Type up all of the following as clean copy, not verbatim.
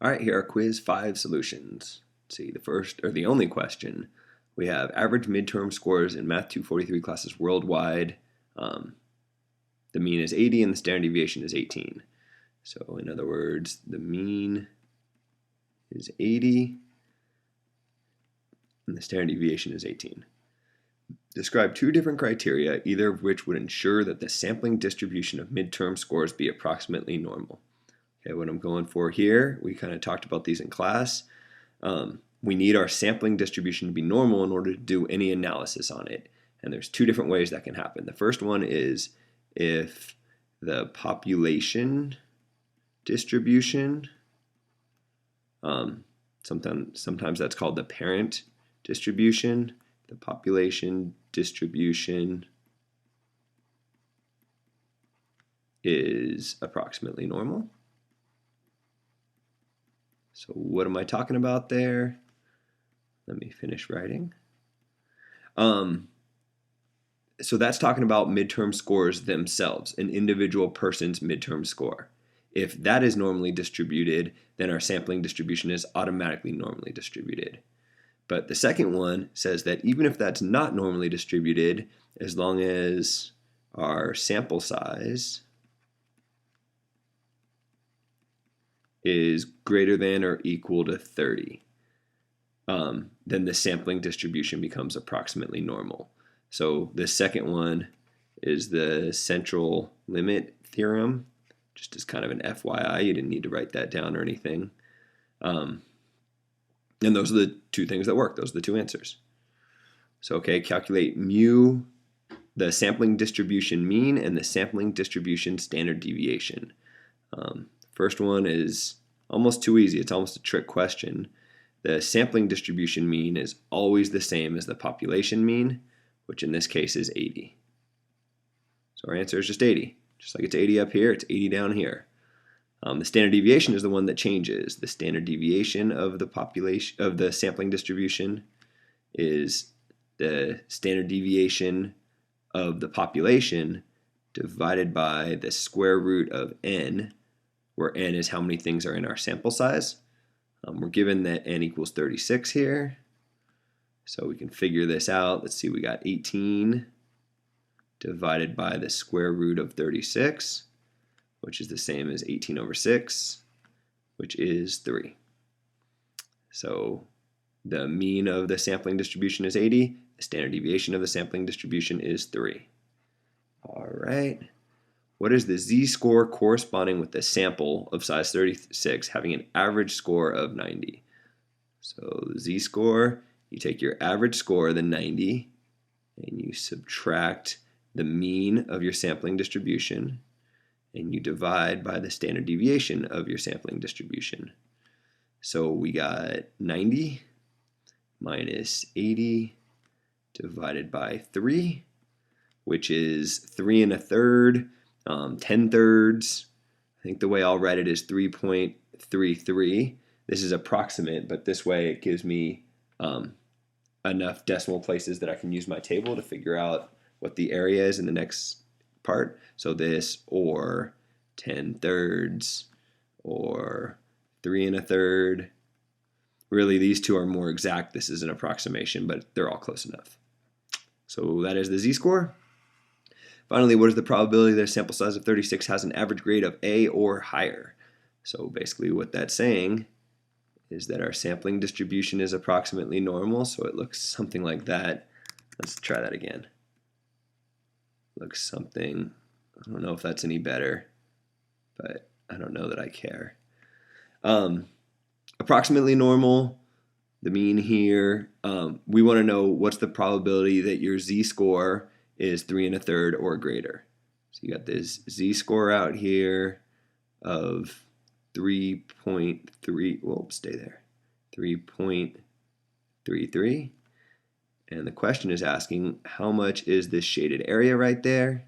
All right, here are quiz 5 solutions. Let's see, the first or the only question. We have average midterm scores in Math 243 classes worldwide. The mean is 80 and the standard deviation is 18. So in other words, the mean is 80 and the standard deviation is 18. Describe two different criteria, either of which would ensure that the sampling distribution of midterm scores be approximately normal. Okay, what I'm going for here, we kind of talked about these in class. We need our sampling distribution to be normal in order to do any analysis on it. And there's two different ways that can happen. The first one is if the population distribution, sometimes that's called the parent distribution. The population distribution is approximately normal. So what am I talking about there? Let me finish writing. So that's talking about midterm scores themselves, an individual person's midterm score. If that is normally distributed, then our sampling distribution is automatically normally distributed. But the second one says that even if that's not normally distributed, as long as our sample size is greater than or equal to 30, then the sampling distribution becomes approximately normal. So the second one is the central limit theorem, just as kind of an FYI. You didn't need to write that down or anything. And those are the two things that work. Those are the two answers. So, okay, calculate mu, the sampling distribution mean, and the sampling distribution standard deviation. First one is almost too easy. It's almost a trick question. The sampling distribution mean is always the same as the population mean, which in this case is 80. So our answer is just 80. Just like it's 80 up here, it's 80 down here. The standard deviation is the one that changes. The standard deviation of the population of the sampling distribution is the standard deviation of the population divided by the square root of n, where n is how many things are in our sample size. We're given that n equals 36 here, so we can figure this out. Let's see, we got 18 divided by the square root of 36, which is the same as 18 over 6, which is 3. So the mean of the sampling distribution is 80. The standard deviation of the sampling distribution is 3. All right. What is the z-score corresponding with the sample of size 36 having an average score of 90? So the z-score, you take your average score, the 90, and you subtract the mean of your sampling distribution, and you divide by the standard deviation of your sampling distribution. So we got 90 minus 80 divided by 3, which is 3 1/3, 10 thirds. I think the way I'll write it is 3.33. This is approximate, but this way it gives me enough decimal places that I can use my table to figure out what the area is in the next part. So this, or 10 thirds, or 3 1/3. Really, these two are more exact. This is an approximation, but they're all close enough. So that is the z-score. Finally, what is the probability that a sample size of 36 has an average grade of A or higher? So basically what that's saying is that our sampling distribution is approximately normal, so it looks something like that. Let's try that again. Looks something, I don't know if that's any better, but I don't know that I care. Approximately normal, the mean here, we want to know what's the probability that your z-score is 3 1/3 or greater. So you got this z-score out here of 3.3, whoops, stay there, 3.33. And the question is asking how much is this shaded area right there?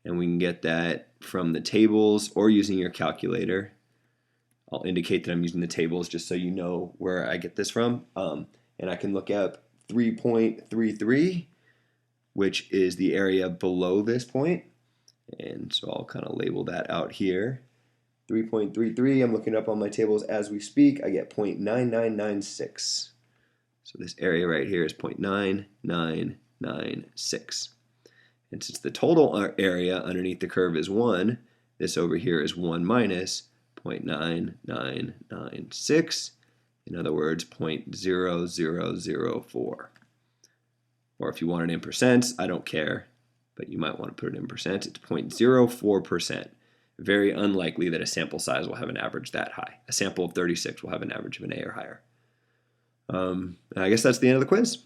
And we can get that from the tables or using your calculator. I'll indicate that I'm using the tables just so you know where I get this from. And I can look up 3.33, which is the area below this point. And so I'll kind of label that out here. 3.33, I'm looking up on my tables as we speak, I get 0.9996. So this area right here is 0.9996. And since the total area underneath the curve is 1, this over here is 1 minus 0.9996. In other words, 0.0004. Or if you want it in percents, I don't care, but you might want to put it in percent. It's 0.04%. Very unlikely that a sample size will have an average that high. A sample of 36 will have an average of an A or higher. I guess that's the end of the quiz.